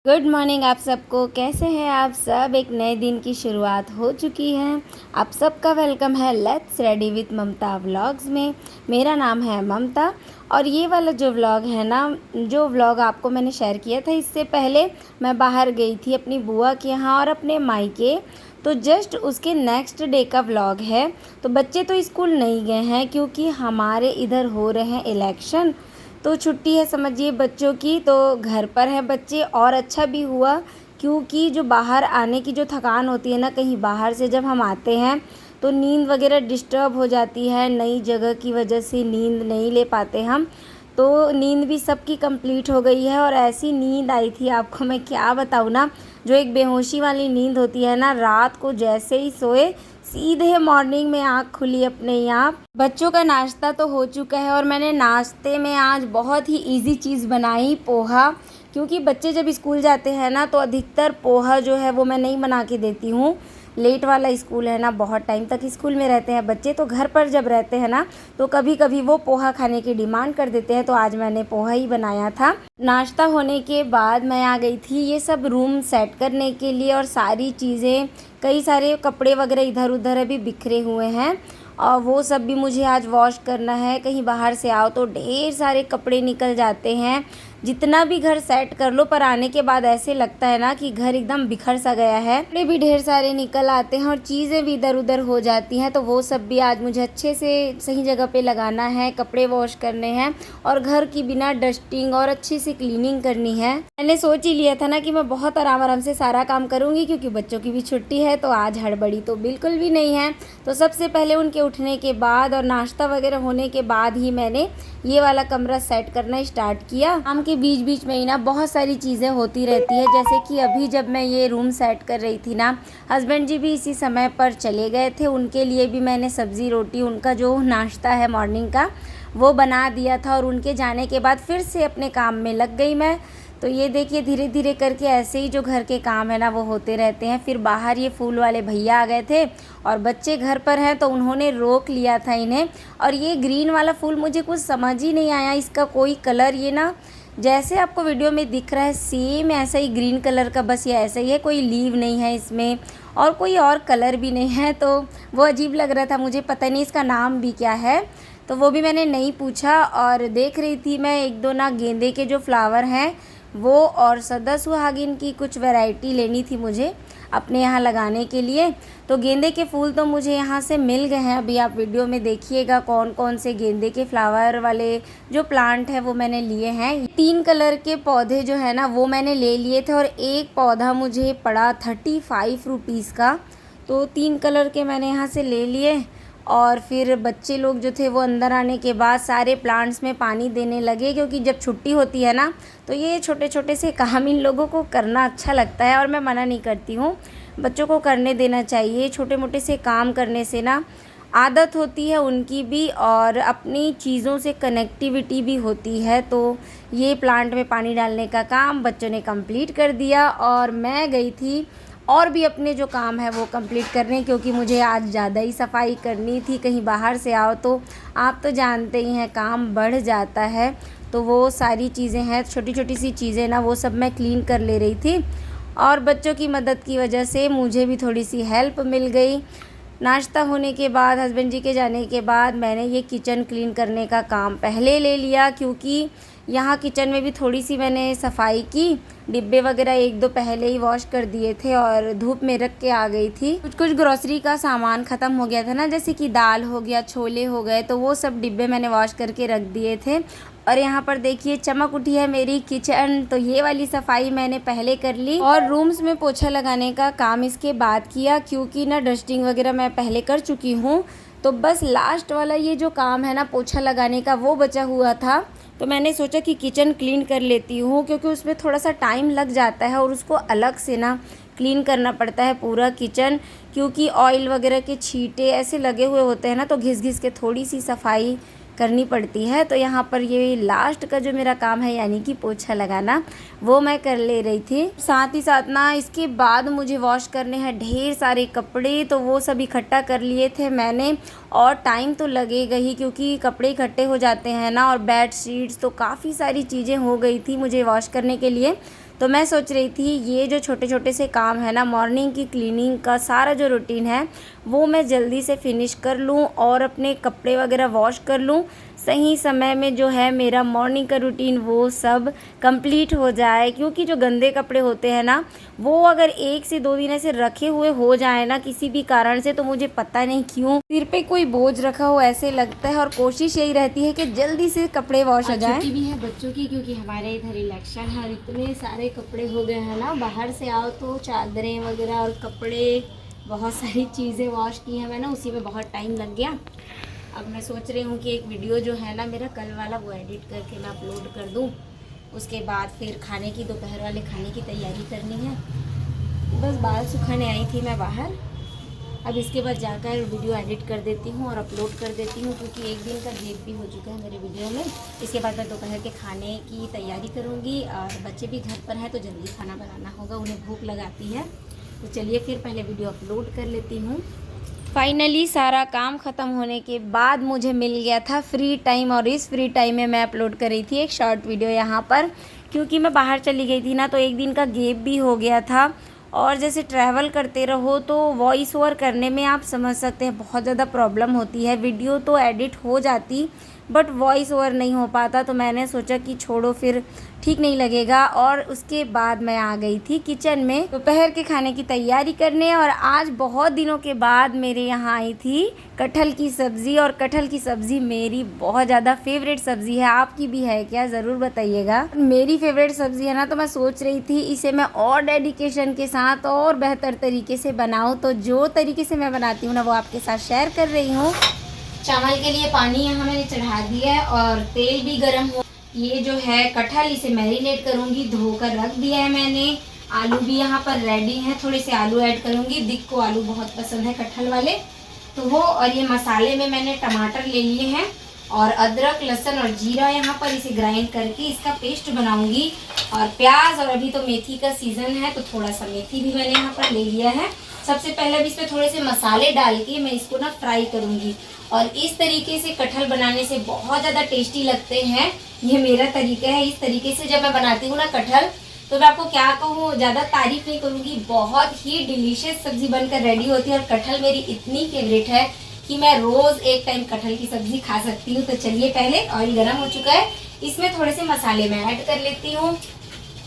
Good morning आप सबको। कैसे हैं आप सब। एक नए दिन की शुरुआत हो चुकी है। आप सबका वेलकम है let's ready with Mamta vlogs में। मेरा नाम है ममता और ये वाला जो व्लॉग है ना, जो व्लॉग आपको मैंने शेयर किया था इससे पहले मैं बाहर गई थी अपनी बुआ के यहाँ और अपने मायके, तो जस्ट उसके नेक्स्ट डे का व्लॉग है। तो बच्चे तो स्कूल नहीं गए हैं क्योंकि हमारे इधर हो रहे हैं इलेक्शन, तो छुट्टी है समझिए बच्चों की, तो घर पर हैं बच्चे। और अच्छा भी हुआ क्योंकि जो बाहर आने की जो थकान होती है ना, कहीं बाहर से जब हम आते हैं तो नींद वगैरह डिस्टर्ब हो जाती है, नई जगह की वजह से नींद नहीं ले पाते हम। तो नींद भी सबकी कंप्लीट हो गई है और ऐसी नींद आई थी आपको मैं क्या बताऊँ ना, जो एक बेहोशी वाली नींद होती है ना, रात को जैसे ही सोए सीधे मॉर्निंग में आँख खुली अपने आप। बच्चों का नाश्ता तो हो चुका है और मैंने नाश्ते में आज बहुत ही इजी चीज़ बनाई, पोहा। क्योंकि बच्चे जब स्कूल जाते हैं ना तो अधिकतर पोहा जो है वो मैं नहीं बना के देती हूँ। लेट वाला स्कूल है ना, बहुत टाइम तक स्कूल में रहते हैं बच्चे, तो घर पर जब रहते हैं ना तो कभी कभी वो पोहा खाने की डिमांड कर देते हैं। तो आज मैंने पोहा ही बनाया था। नाश्ता होने के बाद मैं आ गई थी ये सब रूम सेट करने के लिए और सारी चीज़ें, कई सारे कपड़े वगैरह इधर उधर अभी बिखरे हुए हैं और वो सब भी मुझे आज वॉश करना है। कहीं बाहर से आओ तो ढेर सारे कपड़े निकल जाते हैं, जितना भी घर सेट कर लो पर आने के बाद ऐसे लगता है ना कि घर एकदम बिखर सा गया है। कपड़े भी ढेर सारे निकल आते हैं और चीज़ें भी इधर उधर हो जाती हैं, तो वो सब भी आज मुझे अच्छे से सही जगह पे लगाना है, कपड़े वॉश करने हैं और घर की बिना डस्टिंग और अच्छी सी क्लीनिंग करनी है। मैंने सोच ही लिया था ना कि मैं बहुत आराम आराम से सारा काम करूँगी क्योंकि बच्चों की भी छुट्टी है, तो आज हड़बड़ी तो बिल्कुल भी नहीं है। तो सबसे पहले उनके उठने के बाद और नाश्ता वगैरह होने के बाद ही मैंने ये वाला कमरा सेट करना स्टार्ट किया। काम के बीच बीच में ही ना बहुत सारी चीज़ें होती रहती है, जैसे कि अभी जब मैं ये रूम सेट कर रही थी ना, हस्बैंड जी भी इसी समय पर चले गए थे। उनके लिए भी मैंने सब्ज़ी रोटी, उनका जो नाश्ता है मॉर्निंग का, वो बना दिया था और उनके जाने के बाद फिर से अपने काम में लग गई मैं। तो ये देखिए धीरे धीरे करके ऐसे ही जो घर के काम है ना वो होते रहते हैं। फिर बाहर ये फूल वाले भैया आ गए थे और बच्चे घर पर हैं तो उन्होंने रोक लिया था इन्हें। और ये ग्रीन वाला फूल मुझे कुछ समझ ही नहीं आया, इसका कोई कलर, ये ना जैसे आपको वीडियो में दिख रहा है सेम ऐसा ही ग्रीन कलर का, बस ये ऐसा ही है, कोई लीव नहीं है इसमें और कोई और कलर भी नहीं है। तो वो अजीब लग रहा था, मुझे पता नहीं इसका नाम भी क्या है, तो वो भी मैंने नहीं पूछा। और देख रही थी मैं एक दो ना गेंदे के जो फ्लावर हैं वो, और सदा सुहागिन की कुछ वैरायटी लेनी थी मुझे अपने यहाँ लगाने के लिए। तो गेंदे के फूल तो मुझे यहाँ से मिल गए हैं, अभी आप वीडियो में देखिएगा कौन कौन से गेंदे के फ्लावर वाले जो प्लांट है वो मैंने लिए हैं। 3 कलर के पौधे जो है ना वो मैंने ले लिए थे और एक पौधा मुझे पड़ा 35 रुपीज़ का, तो 3 कलर के मैंने यहाँ से ले लिए। और फिर बच्चे लोग जो थे वो अंदर आने के बाद सारे प्लांट्स में पानी देने लगे, क्योंकि जब छुट्टी होती है ना तो ये छोटे छोटे से काम इन लोगों को करना अच्छा लगता है और मैं मना नहीं करती हूँ, बच्चों को करने देना चाहिए। छोटे मोटे से काम करने से ना आदत होती है उनकी भी और अपनी चीज़ों से कनेक्टिविटी भी होती है। तो ये प्लांट में पानी डालने का काम बच्चों ने कंप्लीट कर दिया और मैं गई थी और भी अपने जो काम है वो कंप्लीट करने, क्योंकि मुझे आज ज़्यादा ही सफाई करनी थी। कहीं बाहर से आओ तो आप तो जानते ही हैं काम बढ़ जाता है, तो वो सारी चीज़ें हैं, छोटी छोटी सी चीज़ें ना वो सब मैं क्लीन कर ले रही थी और बच्चों की मदद की वजह से मुझे भी थोड़ी सी हेल्प मिल गई। नाश्ता होने के बाद, हस्बैंड जी के जाने के बाद मैंने ये किचन क्लीन करने का काम पहले ले लिया, क्योंकि यहाँ किचन में भी थोड़ी सी मैंने सफाई की, डिब्बे वगैरह एक दो पहले ही वॉश कर दिए थे और धूप में रख के आ गई थी। कुछ कुछ ग्रोसरी का सामान ख़त्म हो गया था ना, जैसे कि दाल हो गया, छोले हो गए, तो वो सब डिब्बे मैंने वॉश करके रख दिए थे। और यहाँ पर देखिए चमक उठी है मेरी किचन, तो ये वाली सफाई मैंने पहले कर ली और रूम्स में पोछा लगाने का काम इसके बाद किया, क्योंकि ना डस्टिंग वगैरह मैं पहले कर चुकी हूँ। तो बस लास्ट वाला ये जो काम है ना पोछा लगाने का वो बचा हुआ था, तो मैंने सोचा कि किचन क्लीन कर लेती हूँ, क्योंकि उसमें थोड़ा सा टाइम लग जाता है और उसको अलग से ना क्लीन करना पड़ता है पूरा किचन, क्योंकि ऑयल वगैरह के छींटे ऐसे लगे हुए होते हैं ना, तो घिस घिस के थोड़ी सी सफाई करनी पड़ती है। तो यहाँ पर ये लास्ट का जो मेरा काम है यानी कि पोछा लगाना, वो मैं कर ले रही थी। साथ ही साथ ना इसके बाद मुझे वॉश करने हैं ढेर सारे कपड़े, तो वो सब इकट्ठा कर लिए थे मैंने और टाइम तो लगेगा ही, क्योंकि कपड़े इकट्ठे हो जाते हैं ना, और बेड शीट्स तो काफ़ी सारी चीज़ें हो गई थी मुझे वॉश करने के लिए। तो मैं सोच रही थी ये जो छोटे छोटे से काम है ना, मॉर्निंग की क्लीनिंग का सारा जो रूटीन है वो मैं जल्दी से फिनिश कर लूँ और अपने कपड़े वगैरह वॉश कर लूँ। सही समय में जो है मेरा मॉर्निंग का रूटीन वो सब कंप्लीट हो जाए, क्योंकि जो गंदे कपड़े होते हैं ना वो अगर 1 से 2 दिन ऐसे रखे हुए हो जाए ना किसी भी कारण से, तो मुझे पता नहीं क्यों सिर पे कोई बोझ रखा हो ऐसे लगता है, और कोशिश यही रहती है कि जल्दी से कपड़े वॉश हो जाए। छुट्टी भी है बच्चों की, क्योंकि हमारे इधर इलेक्शन है और इतने सारे कपड़े हो गए हैं ना, बाहर से आओ तो चादरें वगैरह और कपड़े बहुत सारी चीज़ें वॉश की हैं मैंने, उसी में बहुत टाइम लग गया। अब मैं सोच रही हूँ कि एक वीडियो जो है ना मेरा कल वाला वो एडिट करके मैं अपलोड कर दूँ। उसके बाद फिर खाने की, दोपहर वाले खाने की तैयारी करनी है। बस बाल सुखाने आई थी मैं बाहर, अब इसके बाद जाकर वीडियो एडिट कर देती हूँ और अपलोड कर देती हूँ, क्योंकि एक दिन का गैप भी हो चुका है मेरे वीडियो में। इसके बाद मैं दोपहर के खाने की तैयारी करूँगी, और बच्चे भी घर पर हैं तो जल्दी खाना बनाना होगा, उन्हें भूख लगाती है। तो चलिए फिर पहले वीडियो अपलोड कर लेती हूँ। फाइनली सारा काम ख़त्म होने के बाद मुझे मिल गया था फ्री टाइम, और इस फ्री टाइम में मैं अपलोड कर रही थी एक शॉर्ट वीडियो यहाँ पर, क्योंकि मैं बाहर चली गई थी ना तो एक दिन का गैप भी हो गया था। और जैसे ट्रैवल करते रहो तो वॉइस ओवर करने में आप समझ सकते हैं बहुत ज़्यादा प्रॉब्लम होती है। वीडियो तो एडिट हो जाती बट वॉइस ओवर नहीं हो पाता, तो मैंने सोचा कि छोड़ो फिर ठीक नहीं लगेगा। और उसके बाद मैं आ गई थी किचन में दोपहर के खाने की तैयारी करने, और आज बहुत दिनों के बाद मेरे यहाँ आई थी कटहल की सब्ज़ी। और कटहल की सब्ज़ी मेरी बहुत ज़्यादा फेवरेट सब्ज़ी है, आपकी भी है क्या ज़रूर बताइएगा। मेरी फेवरेट सब्ज़ी है ना, तो मैं सोच रही थी इसे मैं और डेडिकेशन के साथ और बेहतर तरीके से बनाऊँ। तो जो तरीके से मैं बनाती हूँ ना वो आपके साथ शेयर कर रही हूँ। चावल के लिए पानी यहाँ मैंने चढ़ा दिया है और तेल भी गर्म हो। ये जो है कटहल, इसे मैरिनेट करूँगी, धोकर रख दिया है मैंने। आलू भी यहाँ पर रेडी हैं, थोड़े से आलू ऐड करूँगी, दिक को आलू बहुत पसंद है कटहल वाले तो वो। और ये मसाले में मैंने टमाटर ले लिए हैं और अदरक, लहसुन और जीरा यहाँ पर, इसे ग्राइंड करके इसका पेस्ट बनाऊँगी। और प्याज, और अभी तो मेथी का सीज़न है तो थोड़ा सा मेथी भी मैंने यहाँ पर ले लिया है। सबसे पहले अभी इसमें थोड़े से मसाले डाल के मैं इसको ना फ्राई करूँगी। और इस तरीके से कटहल बनाने से बहुत ज़्यादा टेस्टी लगते हैं, ये मेरा तरीका है। इस तरीके से जब मैं बनाती हूँ ना कटहल, तो मैं आपको क्या कहूँ, ज़्यादा तारीफ नहीं करूँगी, बहुत ही डिलीशियस सब्ज़ी बनकर रेडी होती है। और कटहल मेरी इतनी फेवरेट है कि मैं रोज़ एक टाइम कटहल की सब्ज़ी खा सकती हूँ। तो चलिए, पहले ऑयल गर्म हो चुका है, इसमें थोड़े से मसाले मैं ऐड कर लेती हूँ।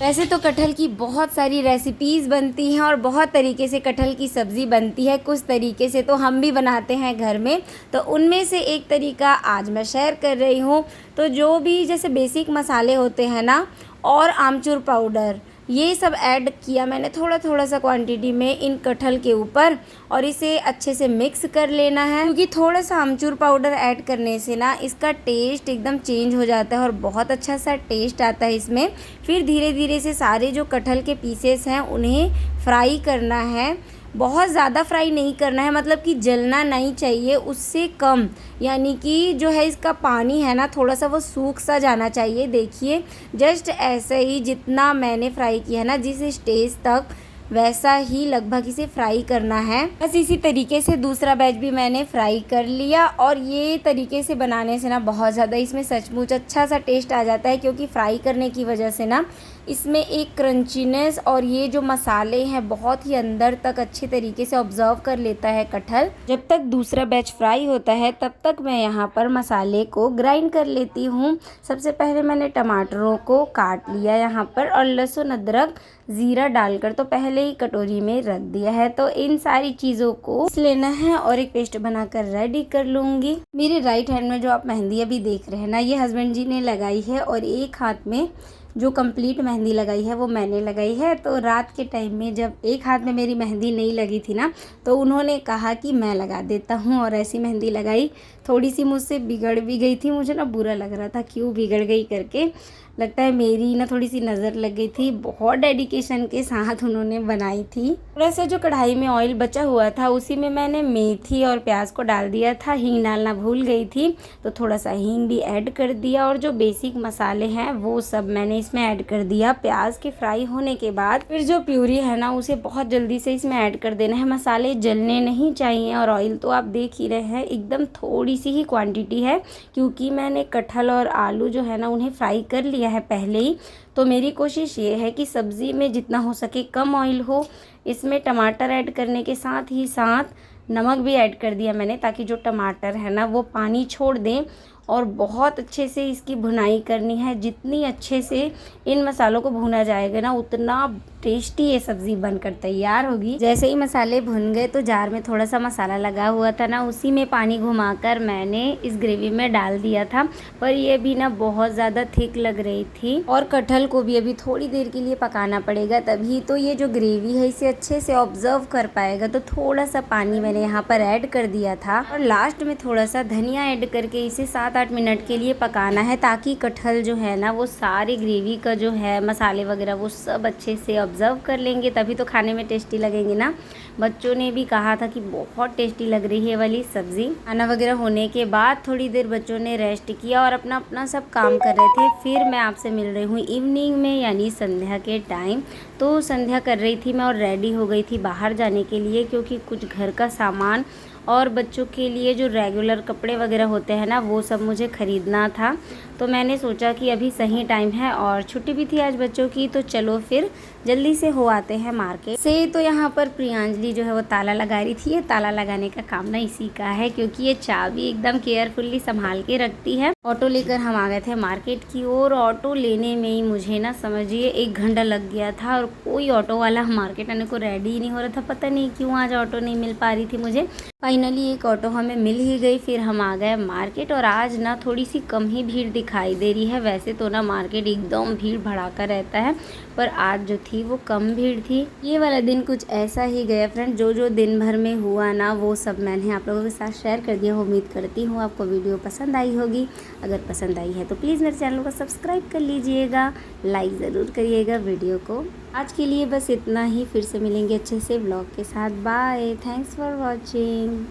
वैसे तो कटहल की बहुत सारी रेसिपीज़ बनती हैं और बहुत तरीके से कटहल की सब्ज़ी बनती है, कुछ तरीके से तो हम भी बनाते हैं घर में। तो उनमें से एक तरीका आज मैं शेयर कर रही हूँ। तो जो भी जैसे बेसिक मसाले होते हैं ना, और आमचूर पाउडर, ये सब ऐड किया मैंने थोड़ा थोड़ा सा क्वांटिटी में इन कटहल के ऊपर, और इसे अच्छे से मिक्स कर लेना है। क्योंकि थोड़ा सा आमचूर पाउडर ऐड करने से ना इसका टेस्ट एकदम चेंज हो जाता है और बहुत अच्छा सा टेस्ट आता है इसमें। फिर धीरे धीरे से सारे जो कटहल के पीसेस हैं उन्हें फ्राई करना है, बहुत ज़्यादा फ्राई नहीं करना है, मतलब कि जलना नहीं चाहिए, उससे कम। यानी कि जो है इसका पानी है ना थोड़ा सा वो सूख सा जाना चाहिए। देखिए जस्ट ऐसे ही जितना मैंने फ्राई किया है ना, जिस स्टेज तक, वैसा ही लगभग इसे फ्राई करना है। बस इसी तरीके से दूसरा बैच भी मैंने फ्राई कर लिया। और ये तरीके से बनाने से ना बहुत ज़्यादा इसमें सचमुच अच्छा सा टेस्ट आ जाता है, क्योंकि फ्राई करने की वजह से ना इसमें एक क्रंचीनेस, और ये जो मसाले हैं बहुत ही अंदर तक अच्छे तरीके से ऑब्जर्व कर लेता है कटहल। जब तक दूसरा बैच फ्राई होता है तब तक मैं यहाँ पर मसाले को ग्राइंड कर लेती हूँ। सबसे पहले मैंने टमाटरों को काट लिया यहाँ पर, और लहसुन, अदरक, ज़ीरा डालकर तो पहले ही कटोरी में रख दिया है। तो इन सारी चीज़ों को पीस लेना है और एक पेस्ट बनाकर रेडी कर लूँगी। मेरे राइट हैंड में जो आप मेहंदी अभी देख रहे हैं ना, ये हस्बैंड जी ने लगाई है, और एक हाथ में जो कंप्लीट मेहंदी लगाई है वो मैंने लगाई है। तो रात के टाइम में जब एक हाथ में मेरी मेहंदी नहीं लगी थी ना, तो उन्होंने कहा कि मैं लगा देता हूँ, और ऐसी मेहंदी लगाई। थोड़ी सी मुझसे बिगड़ भी गई थी, मुझे ना बुरा लग रहा था क्यों बिगड़ गई करके। लगता है मेरी ना थोड़ी सी नज़र लग गई थी, बहुत डेडिकेशन के साथ उन्होंने बनाई थी। थोड़ा सा जो कढ़ाई में ऑयल बचा हुआ था उसी में मैंने मेथी और प्याज को डाल दिया था, हींग डालना भूल गई थी तो थोड़ा सा हींग भी ऐड कर दिया। और जो बेसिक मसाले हैं वो सब मैंने इसमें ऐड कर दिया। प्याज के फ्राई होने के बाद फिर जो प्यूरी है ना उसे बहुत जल्दी से इसमें ऐड कर देना है। मसाले जलने नहीं चाहिए और ऑयल तो आप देख ही रहे हैं एकदम थोड़ी सी ही क्वांटिटी है, क्योंकि मैंने कटहल और आलू जो है ना उन्हें फ्राई कर लिया है पहले ही। तो मेरी कोशिश ये है कि सब्ज़ी में जितना हो सके कम ऑयल हो। इसमें टमाटर ऐड करने के साथ ही साथ नमक भी ऐड कर दिया मैंने, ताकि जो टमाटर है ना वो पानी छोड़ दें। और बहुत अच्छे से इसकी भुनाई करनी है। जितनी अच्छे से इन मसालों को भुना जाएगा ना उतना टेस्टी ये सब्ज़ी बनकर तैयार होगी। जैसे ही मसाले भुन गए तो जार में थोड़ा सा मसाला लगा हुआ था ना, उसी में पानी घुमाकर मैंने इस ग्रेवी में डाल दिया था। पर ये भी ना बहुत ज़्यादा थिक लग रही थी और कटहल को भी अभी थोड़ी देर के लिए पकाना पड़ेगा, तभी तो ये जो ग्रेवी है इसे अच्छे से ऑब्जर्व कर पाएगा। तो थोड़ा सा पानी मैंने यहाँ पर ऐड कर दिया था और लास्ट में थोड़ा सा धनिया ऐड करके इसे 7-8 मिनट के लिए पकाना है, ताकि कटहल जो है ना वो सारी ग्रेवी का जो है मसाले वगैरह वो सब अच्छे से ऑब्जर्व कर लेंगे, तभी तो खाने में टेस्टी लगेंगे ना। बच्चों ने भी कहा था कि बहुत टेस्टी लग रही है वाली सब्ज़ी। खाना वगैरह होने के बाद थोड़ी देर बच्चों ने रेस्ट किया और अपना अपना सब काम कर रहे थे। फिर मैं आपसे मिल रही हूँ इवनिंग में, यानी संध्या के टाइम। तो संध्या कर रही थी मैं और रेडी हो गई थी बाहर जाने के लिए, क्योंकि कुछ घर का सामान और बच्चों के लिए जो रेगुलर कपड़े वगैरह होते हैं ना वो सब मुझे ख़रीदना था। तो मैंने सोचा कि अभी सही टाइम है और छुट्टी भी थी आज बच्चों की, तो चलो फिर जल्दी से हो आते हैं मार्केट से। तो यहाँ पर प्रियांजलि जो है वो ताला लगा रही थी। ये ताला लगाने का काम ना इसी का है, क्योंकि ये चाबी एकदम केयरफुली संभाल के रखती है। ऑटो लेकर हम आ गए थे मार्केट की ओर। ऑटो लेने में ही मुझे ना समझिए 1 घंटा लग गया था और कोई ऑटो वाला मार्केट आने को रेडी ही नहीं हो रहा था। पता नहीं क्यों आज ऑटो नहीं मिल पा रही थी मुझे। फाइनली एक ऑटो हमें मिल ही गई। फिर हम आ गए मार्केट और आज ना थोड़ी सी कम ही भीड़ दिखाई दे रही है। वैसे तो ना मार्केट एकदम भीड़ भड़ाका रहता है, पर आज जो थी वो कम भीड़ थी। ये वाला दिन कुछ ऐसा ही गया फ्रेंड। जो जो दिन भर में हुआ ना वो सब मैंने आप लोगों के साथ शेयर कर दिया। उम्मीद करती हूँ आपको वीडियो पसंद आई होगी। अगर पसंद आई है तो प्लीज़ मेरे चैनल को सब्सक्राइब कर लीजिएगा, लाइक ज़रूर करिएगा वीडियो को। आज के लिए बस इतना ही। फिर से मिलेंगे अच्छे से व्लॉग के साथ। Bye, thanks for watching.